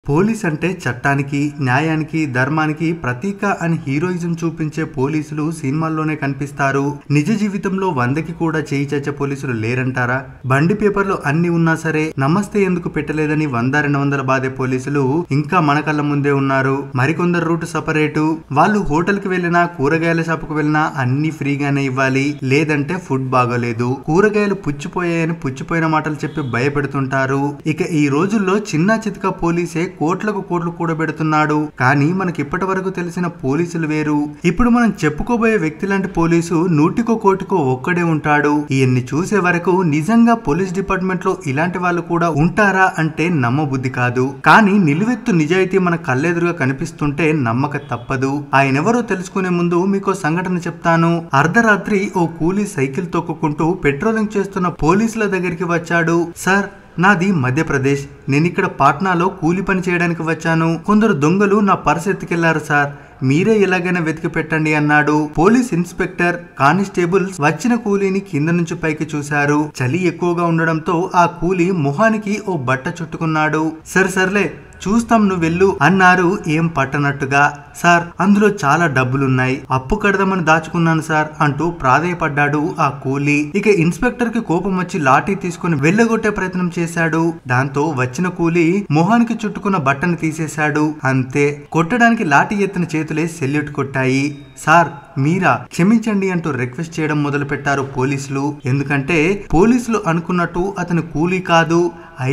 Police అంటే చట్టానికి, న్యాయానికి, ధర్మానికి ప్రతీక అని హీరోయిజం చూపించే పోలీసులు సినిమాల్లోనే కనిపిస్తారు. నిజ జీవితంలో 100కి కూడా చేయి చచ్చే పోలీసులు లేరంటారా? బండి పేపర్లో అన్ని ఉన్నా సరే నమస్తే ఎందుకు పెట్టలేదని 100-200 బాధే పోలీసులు ఇంకా మన కళ్ళ ముందే ఉన్నారు. మరికొందరు రూట్ సపరేటు. వాళ్ళు హోటల్ కి వెళ్ళినా, కూరగాయల షాపుకు వెళ్ళినా అన్ని ఫ్రీగానే ఇవ్వాలి, లేదంటే ఫుడ్ బాగోలేదు, కూరగాయలు పుచ్చిపోయాయని పుచ్చిపోయిన మాటలు చెప్పి భయపెడుతుంటారు. ఇక ఈ రోజుల్లో చిన్న చితక పోలీసే కోట్లకు కోట్లు కూడబెడుతున్నాడు. కానీ మనకి ఇప్పటి వరకు తెలిసిన పోలీసులు వేరు. ఇప్పుడు మనం చెప్పుకోబోయే వ్యక్తి లాంటి పోలీసు 100కో కోటికో ఒక్కడే ఉంటాడు. ఇవన్నీ చూసే వరకు నిజంగా పోలీస్ డిపార్ట్మెంట్ లో ఇలాంటి వాళ్ళు కూడా ఉంటారా అంటే నమ్మబుద్ధి కాదు. కానీ నిలువెత్తు నిజాయితీ మన కళ్ళెదురుగా కనిపిస్తుంటే నమ్మక తప్పదు. ఆయనెవరో తెలుసుకునే ముందు మీకో సంఘటన చెప్తాను. అర్ధరాత్రి ఓ కూలీ సైకిల్ తొక్కుకుంటూ పెట్రోలింగ్ చేస్తున్న పోలీసుల దగ్గరికి వచ్చాడు. సార్, నాది మధ్యప్రదేశ్. నేనిక్కడ పాట్నాలో కూలి పని చేయడానికి వచ్చాను. కొందరు దొంగలు నా పర్స్ ఎత్తుకెళ్లారు సార్, మీరే ఎలాగైనా వెతికి పెట్టండి అన్నాడు. పోలీస్ ఇన్స్పెక్టర్, కానిస్టేబుల్స్ వచ్చిన కూలీని కింద నుంచి పైకి చూశారు. చలి ఎక్కువగా ఉండడంతో ఆ కూలీ మొహానికి ఓ బట్ట చుట్టుకున్నాడు. సర్లే చూస్తాం, నువ్వు వెళ్ళు అన్నారు ఏం పట్టనట్టుగా. సార్, అందులో చాలా డబ్బులున్నాయి, అప్పు కడదామని దాచుకున్నాను సార్ అంటూ ప్రాధేయపడ్డాడు ఆ కూలీ. ఇక ఇన్స్పెక్టర్ కి కోపం వచ్చి లాఠీ తీసుకుని వెళ్ళగొట్టే ప్రయత్నం చేశాడు. దాంతో వచ్చిన కూలీ మొహానికి చుట్టుకున్న బట్టను తీసేశాడు. అంతే, కొట్టడానికి లాఠీ ఎత్తిన చేతులే సెల్యూట్ కొట్టాయి. సార్, మీరా, క్షమించండి అంటూ రిక్వెస్ట్ చేయడం మొదలు పెట్టారు పోలీసులు. ఎందుకంటే పోలీసులు అనుకున్నట్టు అతను కూలీ కాదు,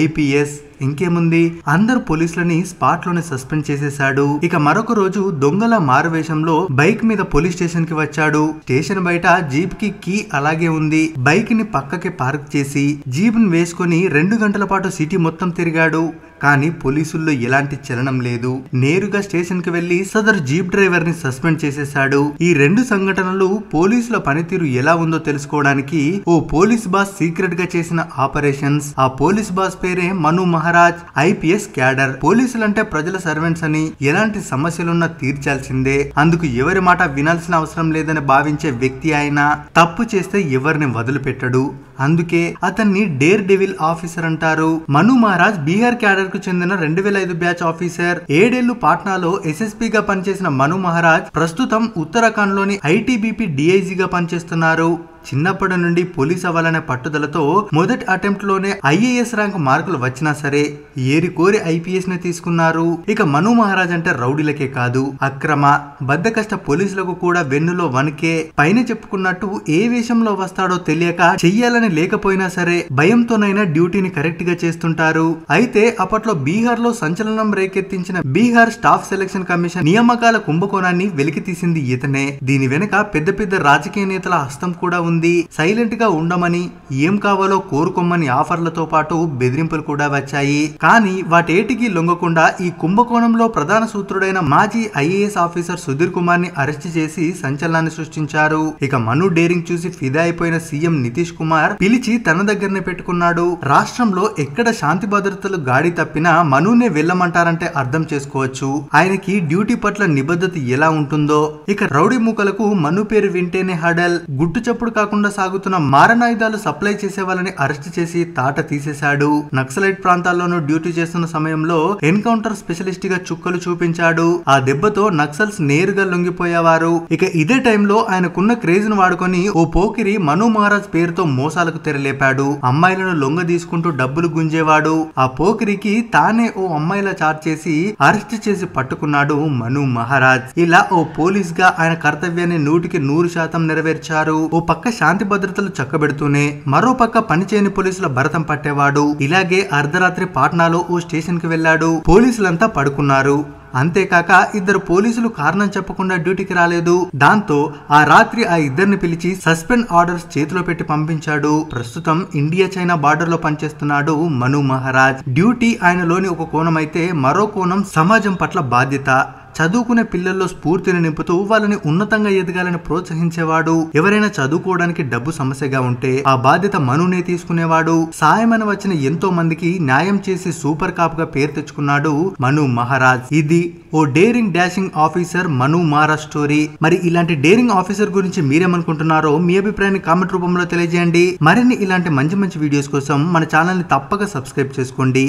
ఐపీఎస్. ఇంకేముంది, అందరు పోలీసులని స్పాట్ లోనే సస్పెండ్ చేసేశాడు. ఇక మరొక రోజు దొంగల మారువేషంలో బైక్ మీద పోలీస్ స్టేషన్ కి వచ్చాడు. స్టేషన్ బయట జీప్ కి కీ అలాగే ఉంది. బైక్ ని పక్కకి పార్క్ చేసి జీప్ ని వేసుకుని 2 గంటల పాటు సిటీ మొత్తం తిరిగాడు. కానీ పోలీసుల్లో ఎలాంటి చలనం లేదు. నేరుగా స్టేషన్ కి వెళ్లి సదరు జీప్ డ్రైవర్ ని సస్పెండ్ చేసేశాడు. ఈ 2 సంఘటనలు పోలీసుల పనితీరు ఎలా ఉందో తెలుసుకోవడానికి ఓ పోలీస్ బాస్ సీక్రెట్ గా చేసిన ఆపరేషన్స్. ఆ పోలీస్ బాస్ పేరే మను మహారాజ్, ఐపీఎస్ క్యాడర్. పోలీసులంటే ప్రజల సర్వెంట్స్ అని, ఎలాంటి సమస్యలున్నా తీర్చాల్సిందే, అందుకు ఎవరి మాట వినాల్సిన అవసరం లేదని భావించే వ్యక్తి ఆయన. తప్పు చేస్తే ఎవరిని వదిలిపెట్టడు. అందుకే అతన్ని డేర్ డెవిల్ ఆఫీసర్ అంటారు. మను మహారాజ్ బీహార్ క్యాడర్ కు చెందిన 2005 బ్యాచ్ ఆఫీసర్. 7 ఏళ్లు పాట్నాలో ఎస్ఎస్పీగా పనిచేసిన మను మహారాజ్ ప్రస్తుతం ఉత్తరాఖండ్ లోని ఐటీబీపీ డీఐజీగా పనిచేస్తున్నారు. చిన్నప్పటి నుండి పోలీస్ అవ్వాలనే పట్టుదలతో మొదటి అటెంప్ట్ లోనే ఐఏఎస్ ర్యాంక్ మార్కులు వచ్చినా సరే ఏరి కోరి ఐపీఎస్ ని తీసుకున్నారు. ఇక మను మహారాజ్ అంటే రౌడీలకే కాదు, అక్రమ బద్దకష్ట పోలీసులకు కూడా వెన్నులో వణికే. పైన చెప్పుకున్నట్టు ఏ వేషంలో వస్తాడో తెలియక, చెయ్యాలని లేకపోయినా సరే భయంతోనైనా డ్యూటీని కరెక్ట్ గా చేస్తుంటారు. అయితే అప్పట్లో బీహార్ లో సంచలనం రేకెత్తించిన బీహార్ స్టాఫ్ సెలక్షన్ కమిషన్ నియామకాల కుంభకోణాన్ని వెలికి తీసింది ఇతనే. దీని వెనుక పెద్ద పెద్ద రాజకీయ నేతల హస్తం కూడా ఉంది. సైలెంట్ గా ఉండమని, ఏం కావాలో కోరుకోమని ఆఫర్లతో పాటు బెదిరింపులు కూడా వచ్చాయి. కానీ వాటేటికి లొంగకుండా ఈ కుంభకోణంలో ప్రధాన సూత్రుడైన మాజీ ఐఏఎస్ ఆఫీసర్ సుధీర్ కుమార్ ని అరెస్ట్ చేసి సంచలనాన్ని సృష్టించారు. ఇక మను డేరింగ్ చూసి ఫిదా అయిపోయిన సీఎం నితీష్ కుమార్ పిలిచి తన దగ్గరనే పెట్టుకున్నాడు. రాష్ట్రంలో ఎక్కడ శాంతి భద్రతలు గాడి తప్పినా మనునే వెళ్ళమంటారంటే అర్థం చేసుకోవచ్చు ఆయనకి డ్యూటీ పట్ల నిబద్ధత ఎలా ఉంటుందో. ఇక రౌడీ మూకలకు మను పేరు వింటేనే హడల్. గుట్టు చప్పుడు కాకుండా సాగుతున్న మారణాయుధాలు సప్లై చేసే వాళ్ళని అరెస్ట్ చేసి తాట తీసేశాడు. నక్సలైట్ ప్రాంతాల్లోనూ డ్యూటీ చేస్తున్న సమయంలో ఎన్కౌంటర్ స్పెషలిస్ట్ గా చుక్కలు చూపించాడు. ఆ దెబ్బతో నక్సల్స్ నేరుగా లొంగిపోయేవారు. ఇక ఇదే టైంలో ఆయనకున్న క్రేజ్ ను వాడుకొని ఓ పోకిరి మను మహారాజ్ పేరుతో మోసాలకు తెరలేపాడు. అమ్మాయిలను లొంగ తీసుకుంటూ డబ్బులు గుంజేవాడు. ఆ పోకిరికి తానే ఓ అమ్మాయిలా చాట్ చేసి అరెస్ట్ చేసి పట్టుకున్నాడు మను మహారాజ్. ఇలా ఓ పోలీస్ గా ఆయన కర్తవ్యాన్ని 100% నెరవేర్చారు. ఓ పక్క శాంతి భద్రతలు చక్కబెడుతూనే మరో పక్క పనిచేయని పోలీసుల భరతం పట్టేవాడు. ఇలాగే అర్ధరాత్రి పాట్నాలో ఓ స్టేషన్ కి వెళ్లాడు. పోలీసులంతా పడుకున్నారు. అంతేకాక 2 పోలీసులు కారణం చెప్పకుండా డ్యూటీకి రాలేదు. దాంతో ఆ రాత్రి ఆ 2ని పిలిచి సస్పెండ్ ఆర్డర్స్ చేతిలో పెట్టి పంపించాడు. ప్రస్తుతం ఇండియా చైనా బార్డర్ లో పనిచేస్తున్నాడు మను మహారాజ్. డ్యూటీ ఆయనలోని ఒక కోణం అయితే, మరో కోణం సమాజం పట్ల బాధ్యత. చదువుకునే పిల్లల్లో స్ఫూర్తిని నింపుతూ వాళ్ళని ఉన్నతంగా ఎదగాలని ప్రోత్సహించేవాడు. ఎవరైనా చదువుకోవడానికి డబ్బు సమస్యగా ఉంటే ఆ బాధ్యత మనునే తీసుకునేవాడు. సాయమని వచ్చిన ఎంతో మందికి న్యాయం చేసి సూపర్ కాప్ గా పేరు తెచ్చుకున్నాడు మను మహారాజ్. ఇది ఓ డేరింగ్ డాషింగ్ ఆఫీసర్ మను మహారాజ్ స్టోరీ. మరి ఇలాంటి డేరింగ్ ఆఫీసర్ గురించి మీరేమనుకుంటున్నారో మీ అభిప్రాయాన్ని కామెంట్ రూపంలో తెలియజేయండి. మరిన్ని ఇలాంటి మంచి మంచి వీడియోస్ కోసం మన ఛానల్ ని తప్పక సబ్స్క్రైబ్ చేసుకోండి.